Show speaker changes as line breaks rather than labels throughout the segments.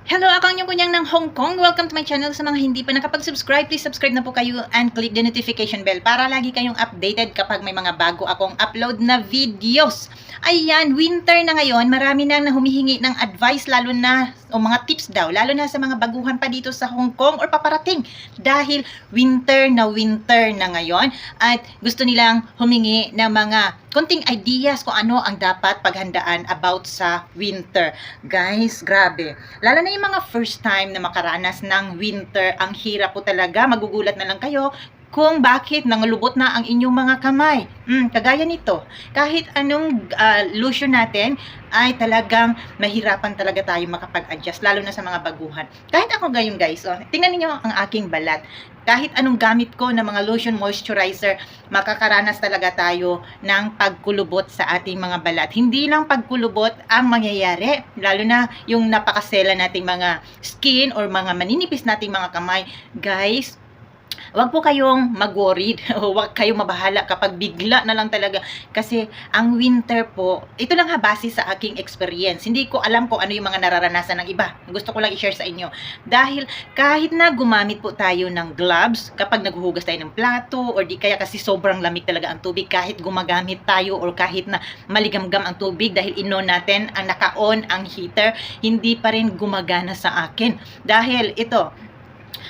Hello, ako ang inyong kunyang ng Hong Kong. Welcome to my channel. Sa mga hindi pa nakapag-subscribe, please subscribe na po kayo and click the notification bell para lagi kayong updated kapag may mga bago akong upload na videos. Ayan, winter na ngayon. Marami nang humihingi ng advice lalo na, o mga tips daw, lalo na sa mga baguhan pa dito sa Hong Kong or paparating. Dahil winter na ngayon at gusto nilang humingi ng mga konting ideas kung ano ang dapat paghandaan about sa winter. Guys, grabe. Lalo na yung mga first time na makaranas ng winter, ang hirap po talaga. Magugulat na lang kayo kung bakit nangalubot na ang inyong mga kamay. Kagaya nito, kahit anong lotion natin ay talagang mahirapan talaga tayo makapag-adjust, lalo na sa mga baguhan. Kahit ako gayon guys, tingnan niyo ang aking balat. Kahit anong gamit ko na mga lotion, moisturizer, makakaranas talaga tayo ng pagkulubot sa ating mga balat. Hindi lang pagkulubot ang mangyayari, lalo na yung napakasela nating mga skin or mga maninipis nating mga kamay. Guys, wag po kayong mag-worried o wag kayong mabahala kapag bigla na lang talaga. Kasi ang winter po, ito lang base sa aking experience. Hindi ko alam kung ano yung mga nararanasan ng iba. Gusto ko lang i-share sa inyo. Dahil kahit na gumamit po tayo ng gloves kapag naghuhugas tayo ng plato or di kaya kasi sobrang lamig talaga ang tubig, kahit gumagamit tayo or kahit na maligamgam ang tubig dahil inon natin ang naka-on ang heater, hindi pa rin gumagana sa akin. Dahil ito,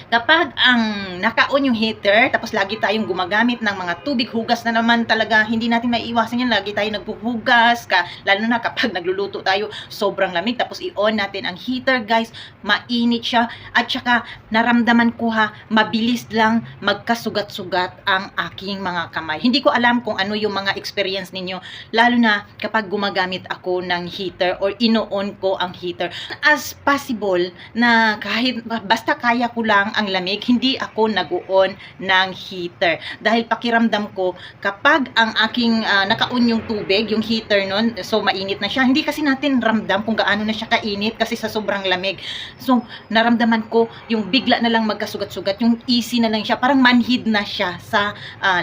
kapag ang naka-on yung heater, tapos lagi tayong gumagamit ng mga tubig, hugas na naman talaga, hindi natin maiiwasan yan, lagi tayo nagpuhugas, lalo na kapag nagluluto tayo, sobrang lamig, tapos i-on natin ang heater, guys, mainit siya, at saka naramdaman ko mabilis lang magkasugat-sugat ang aking mga kamay. Hindi ko alam kung ano yung mga experience ninyo, lalo na kapag gumagamit ako ng heater or ino-on ko ang heater. As possible na kahit basta kaya ko lang ang lamig, hindi ako nag-on ng heater. Dahil pakiramdam ko, kapag ang aking naka-on yung tubig, yung heater nun, so mainit na siya. Hindi kasi natin ramdam kung gaano na siya kainit kasi sa sobrang lamig. So, naramdaman ko yung bigla na lang magkasugat-sugat, yung easy na lang siya. Parang manhid na siya sa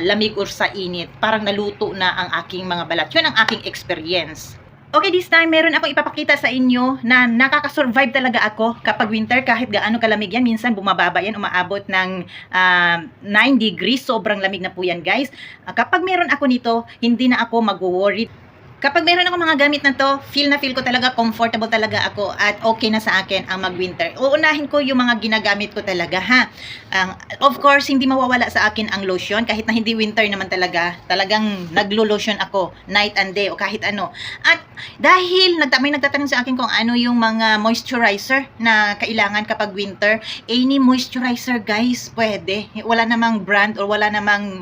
lamig or sa init. Parang naluto na ang aking mga balat. Yun ang aking experience. Okay, this time, meron akong ipapakita sa inyo na nakakasurvive talaga ako kapag winter, kahit gaano kalamig yan. Minsan bumababa yan, umaabot ng 9 degrees. Sobrang lamig na po yan, guys. Kapag meron ako nito, hindi na ako mag-worry. Kapag meron ako mga gamit na to, feel ko talaga, comfortable talaga ako at okay na sa akin ang mag-winter. Uunahin ko yung mga ginagamit ko talaga, of course, hindi mawawala sa akin ang lotion. Kahit na hindi winter naman talaga, talagang naglo-lotion ako night and day o kahit ano. At dahil may nagtatanong sa akin kung ano yung mga moisturizer na kailangan kapag winter, any moisturizer guys, pwede. Wala namang brand or wala namang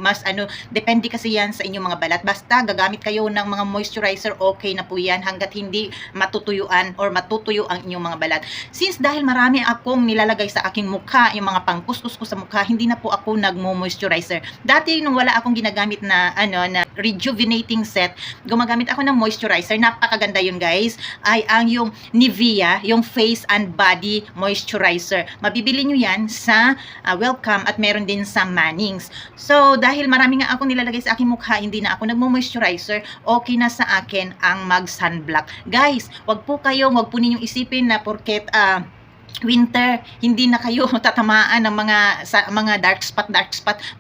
depende kasi yan sa inyong mga balat. Basta gagamit kayo ng mga moisturizer, okay na po yan hanggat hindi matutuyuan or matutuyo ang inyong mga balat. Since dahil marami akong nilalagay sa aking mukha, yung mga pangkuskus ko sa mukha, hindi na po ako nagmo-moisturizer. Dati nung wala akong ginagamit na na rejuvenating set, gumagamit ako ng moisturizer. Napakaganda yun guys. Ay ang yung Nivea, yung face and body moisturizer. Mabibili nyo yan sa Welcome at meron din sa Mannings. So dahil marami nga akong nilalagay sa aking mukha, hindi na ako nagmo-moisturizer, okay na sa akin ang mag-sunblock. Guys, wag po ninyong isipin na porket winter, hindi na kayo tatamaan ng mga dark spot.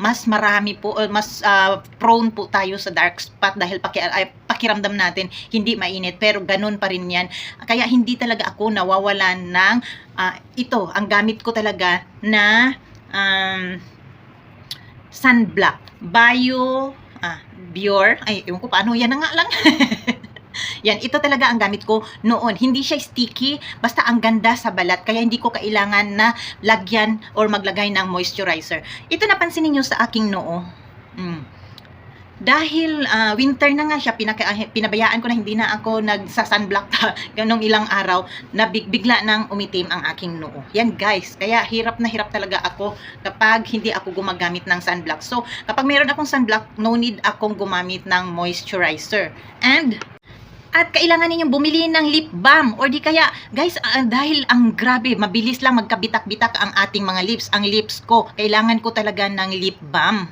Mas marami po, mas prone po tayo sa dark spot dahil pakiramdam natin hindi mainit, pero ganun pa rin yan. Kaya hindi talaga ako nawawalan ng ito, ang gamit ko talaga na sunblock. Bior, ewan ko paano, yan na nga lang. Yan, ito talaga ang gamit ko noon. Hindi siya sticky, basta ang ganda sa balat. Kaya hindi ko kailangan na lagyan or maglagay ng moisturizer. Ito napansin niyo sa aking noo. Dahil winter na nga siya, pinabayaan ko na hindi na ako nagsa-sunblock ganong ilang araw, na bigla nang umitim ang aking noo. Yan guys, kaya hirap na hirap talaga ako kapag hindi ako gumagamit ng sunblock. So, kapag meron akong sunblock, no need akong gumamit ng moisturizer. At kailangan ninyong bumili ng lip balm or di kaya, guys, dahil ang grabe, mabilis lang magkabitak-bitak ang ating mga lips. Ang lips ko, kailangan ko talaga ng lip balm.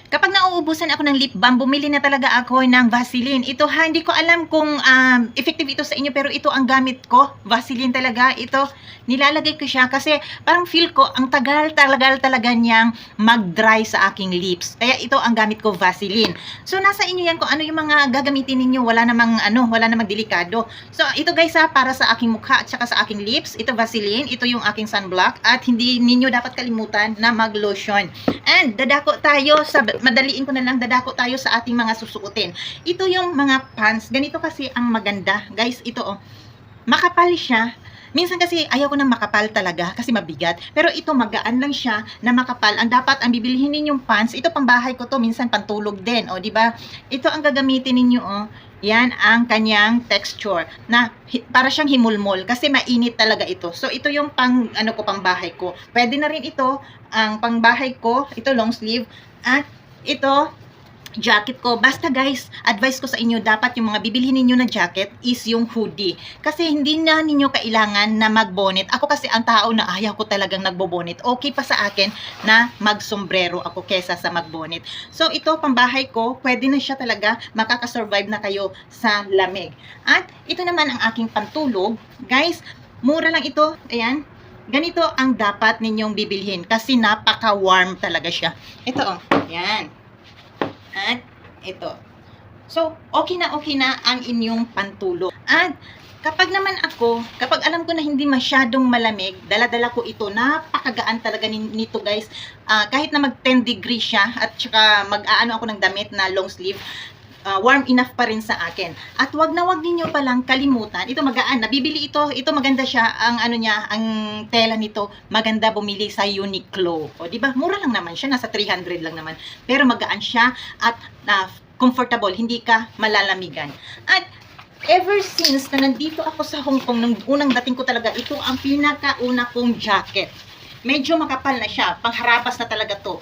Kapag nauubusan ako ng lip balm, bumili na talaga ako ng Vaseline. Ito ha, hindi ko alam kung effective ito sa inyo, pero ito ang gamit ko. Vaseline talaga. Ito, nilalagay ko siya kasi parang feel ko, ang tagal talaga niyang mag-dry sa aking lips. Kaya ito ang gamit ko, Vaseline. So, nasa inyo yan kung ano yung mga gagamitin ninyo. Wala namang delikado. So, ito guys ha, para sa aking mukha at saka sa aking lips. Ito Vaseline, ito yung aking sunblock. At hindi ninyo dapat kalimutan na mag-lotion. And, dadako tayo sa madaliin ko na lang, dadako tayo sa ating mga susuotin. Ito yung mga pants. Ganito kasi ang maganda. Guys, ito oh. Makapal siya. Minsan kasi ayaw ko ng makapal talaga kasi mabigat. Pero ito magaan lang siya na makapal. Ang dapat ang bibilihin ninyong pants, ito pambahay ko to, minsan pantulog din, oh, di ba? Ito ang gagamitin ninyo, oh. Yan ang kanyang texture na para siyang himulmol kasi mainit talaga ito. So ito yung pangbahay ko. Pwede na rin ito ang pangbahay ko, ito long sleeve at ito jacket ko. Basta guys, advice ko sa inyo, dapat yung mga bibilhin ninyo na jacket is yung hoodie. Kasi hindi na ninyo kailangan na mag-bonnet. Ako kasi ang tao na ayaw ko talagang nagbo-bonnet. Okay pa sa akin na mag-sombrero ako kesa sa mag-bonnet. So ito, pambahay ko, pwede na siya talaga, makakasurvive na kayo sa lamig. At ito naman ang aking pantulog. Guys, mura lang ito. Ayan. Ganito ang dapat ninyong bibilhin kasi napaka-warm talaga siya. Ito oh, yan. At ito. So, okay na ang inyong pantulog. At kapag naman kapag alam ko na hindi masyadong malamig, dala-dala ko ito. Napakagaan talaga nito guys. Kahit na mag 10 degrees siya at saka mag-aano ako ng damit na long sleeve, warm enough pa rin sa akin. At wag ninyo palang kalimutan. Ito magaan. Nabibili ito. Ito maganda siya. Ang ang tela nito, maganda bumili sa Uniqlo. O, di ba? Mura lang naman siya. Nasa 300 lang naman. Pero magaan siya at comfortable. Hindi ka malalamigan. At ever since na nandito ako sa Hong Kong, nung unang dating ko talaga, ito ang pinakauna kong jacket. Medyo makapal na siya. Pangharabas na talaga to.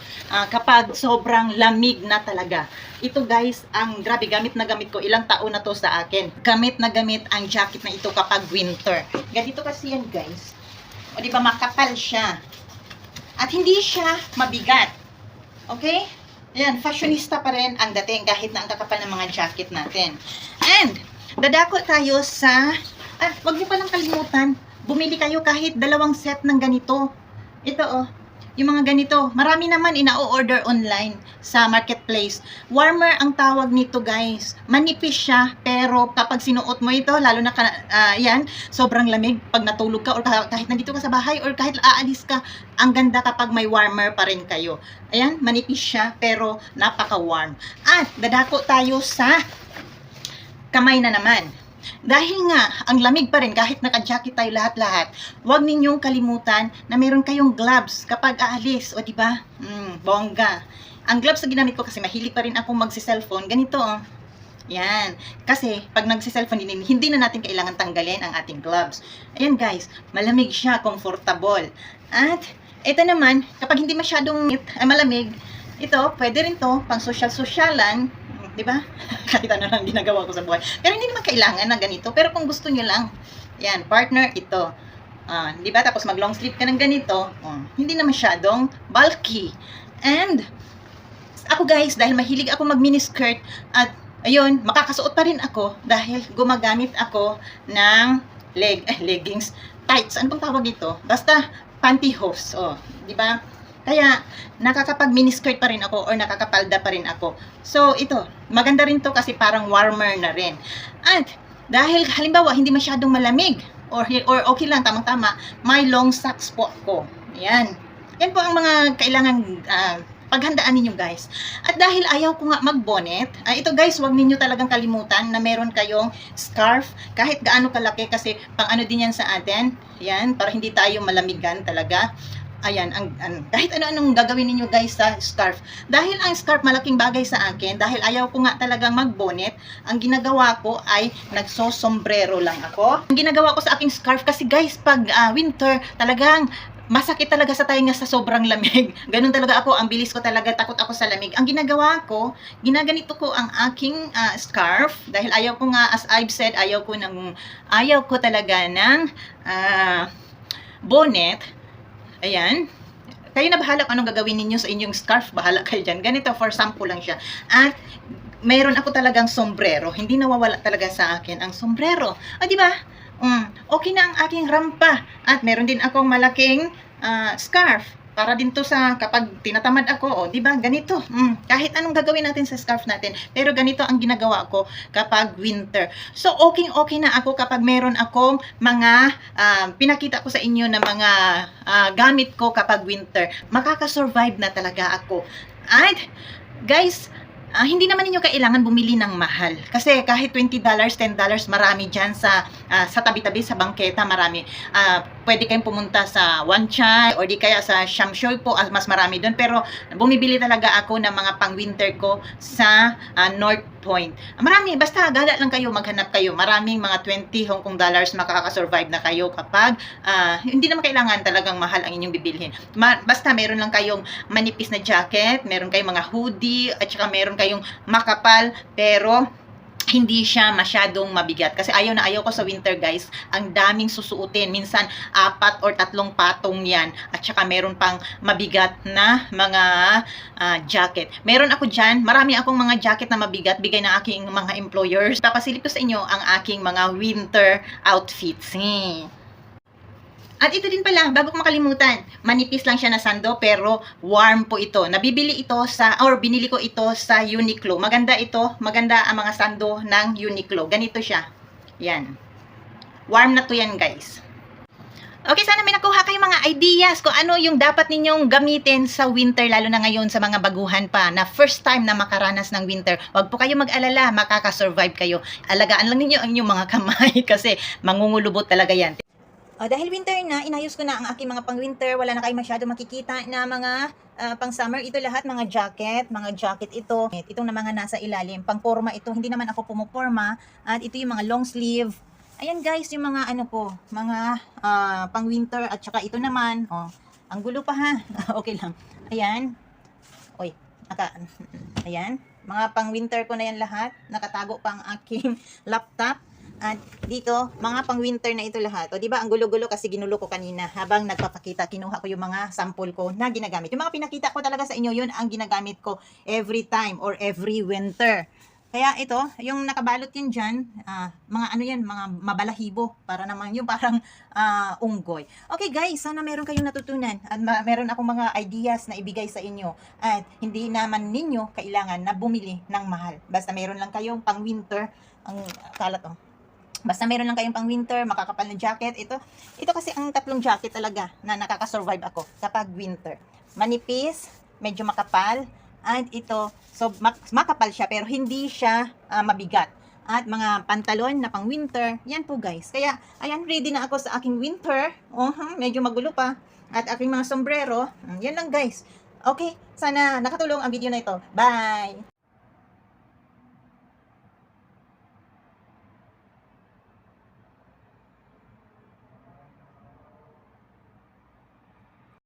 Kapag sobrang lamig na talaga. Ito guys, ang grabe, gamit na gamit ko. Ilang taon na to sa akin. Gamit na gamit ang jacket na ito kapag winter. Ganito kasi yan guys. O diba, makapal siya. At hindi siya mabigat. Okay? Ayan, fashionista pa rin ang dating kahit na ang kakapal ng mga jacket natin. And, dadako tayo sa... wag niyo palang kalimutan. Bumili kayo kahit 2 set ng ganito. Ito oh, yung mga ganito. Marami naman ina-order online sa marketplace. Warmer ang tawag nito guys. Manipis siya, pero kapag sinuot mo ito, lalo na yan, sobrang lamig pag natulog ka or kahit nandito ka sa bahay or kahit aalis ka, ang ganda kapag may warmer pa rin kayo. Ayan, manipis siya, pero napaka-warm. At dadako tayo sa kamay na naman. Dahil nga, ang lamig pa rin kahit naka-jacket tayo lahat-lahat, huwag ninyong kalimutan na meron kayong gloves kapag aalis. O diba? Bongga. Ang gloves na ginamit ko kasi mahilig pa rin akong magsi-cellphone. Ganito oh. Yan. Kasi pag nagsi-cellphone, hindi na natin kailangan tanggalin ang ating gloves. Ayan guys, malamig siya, comfortable. At ito naman, kapag hindi masyadong malamig, ito, pwede rin to, pang social-socialan. Diba? Kahit ano lang ginagawa ko sa buhay. Pero hindi naman kailangan na ganito. Pero kung gusto nyo lang, yan, partner, ito. Diba? Tapos mag long sleeve ka ng ganito. Hindi na masyadong bulky. And, ako guys, dahil mahilig ako mag miniskirt, at ayun, makakasuot pa rin ako dahil gumagamit ako ng leggings, tights. Ano bang tawag dito? Basta, pantyhose. Diba? Kaya, nakakapag miniskirt pa rin ako or nakakapalda pa rin ako. So, ito, maganda rin to kasi parang warmer na rin. At, dahil halimbawa, hindi masyadong malamig or okay lang, tamang-tama, may long socks po ako. Ayan. Yan po ang mga kailangan paghandaan ninyo guys. At dahil ayaw ko nga mag-bonnet, ito guys, wag ninyo talagang kalimutan na meron kayong scarf, kahit gaano kalaki kasi pang ano din yan sa atin. Yan, para hindi tayo malamigan talaga. Ayan, kahit ano-anong gagawin ninyo guys sa scarf. Dahil ang scarf malaking bagay sa akin, dahil ayaw ko nga talagang mag-bonnet, ang ginagawa ko ay nagsosombrero lang ako. Ang ginagawa ko sa aking scarf kasi guys, pag winter, talagang masakit talaga sa tainga sa sobrang lamig. Ganun talaga ako, ang bilis ko talaga, takot ako sa lamig. Ang ginagawa ko, ginaganito ko ang aking scarf, dahil ayaw ko nga, as I've said, ayaw ko talaga ng bonnet. Ayan, kayo na bahala kung anong gagawin ninyo sa inyong scarf. Bahala kayo dyan. Ganito, for sample lang siya. At mayroon ako talagang sombrero. Hindi nawawala talaga sa akin ang sombrero. O, di ba? Okay na ang aking rampa. At meron din akong malaking scarf. Para din to sa kapag tinatamad ako, di ba? Ganito. Kahit anong gagawin natin sa scarf natin, pero ganito ang ginagawa ko kapag winter. So, okay na ako kapag meron akong mga pinakita ko sa inyo na mga gamit ko kapag winter. Makakasurvive na talaga ako. At, guys, hindi naman ninyo kailangan bumili ng mahal. Kasi kahit $20, $10, marami dyan sa tabi-tabi, sa bangketa, marami. Pwede kayong pumunta sa One Chai or di kaya sa Shamshoy po, mas marami doon. Pero bumibili talaga ako ng mga pang-winter ko sa North Point. Marami, basta gala lang kayo, maghanap kayo. Maraming mga 20 Hong Kong dollars makakasurvive na kayo kapag hindi naman kailangan talagang mahal ang inyong bibilhin. Basta meron lang kayong manipis na jacket, meron kayong mga hoodie, at saka meron kayong makapal, pero hindi siya masyadong mabigat. Kasi ayaw na ayaw ko sa winter, guys. Ang daming susuotin. Minsan, 4 or 3 patong yan. At saka meron pang mabigat na mga jacket. Meron ako dyan. Marami akong mga jacket na mabigat. Bigay ng aking mga employers. Papasilip ko sa inyo ang aking mga winter outfits. At ito din pala, bago ko makalimutan, manipis lang siya na sando pero warm po ito. Nabibili ito binili ko ito sa Uniqlo. Maganda ito, maganda ang mga sando ng Uniqlo. Ganito siya. Yan. Warm na to yan, guys. Okay, sana may nakuha kayong mga ideas kung ano yung dapat ninyong gamitin sa winter, lalo na ngayon sa mga baguhan pa na first time na makaranas ng winter. Huwag po kayo mag-alala, makakasurvive kayo. Alagaan lang ninyo ang inyong mga kamay kasi mangungulubot talaga yan. Dahil winter na, inayos ko na ang aking mga pang-winter. Wala na kayo masyado makikita na mga pang-summer. Ito lahat, mga jacket ito. Itong na mga nasa ilalim. Pang-forma ito. Hindi naman ako pumuporma. At ito yung mga long sleeve. Ayan guys, yung mga mga pang-winter. At saka ito naman. Ang gulo pa ha. Okay lang. Ayan. Ayan. Mga pang-winter ko na yan lahat. Nakatago pa ang aking laptop. At dito, mga pang-winter na ito lahat. O, diba, ang gulo-gulo kasi ginulo ko kanina. Habang nagpapakita, kinuha ko yung mga sample ko na ginagamit. Yung mga pinakita ko talaga sa inyo, yun ang ginagamit ko every time or every winter. Kaya ito, yung nakabalot yun dyan, mga mabalahibo. Para naman yung parang unggoy. Okay guys, sana meron kayong natutunan. At meron akong mga ideas na ibigay sa inyo. At hindi naman ninyo kailangan na bumili ng mahal. Basta meron lang kayong pang-winter. Ang kalat Basta meron lang kayong pang-winter, makakapal na jacket. Ito kasi ang 3 jacket talaga na nakaka-survive ako kapag winter. Manipis, medyo makapal, at ito, so makapal siya pero hindi siya mabigat. At mga pantalon na pang-winter, yan po guys. Kaya, ayan, ready na ako sa aking winter. Medyo magulo pa. At aking mga sombrero, yan lang guys. Okay, sana nakatulong ang video na ito. Bye!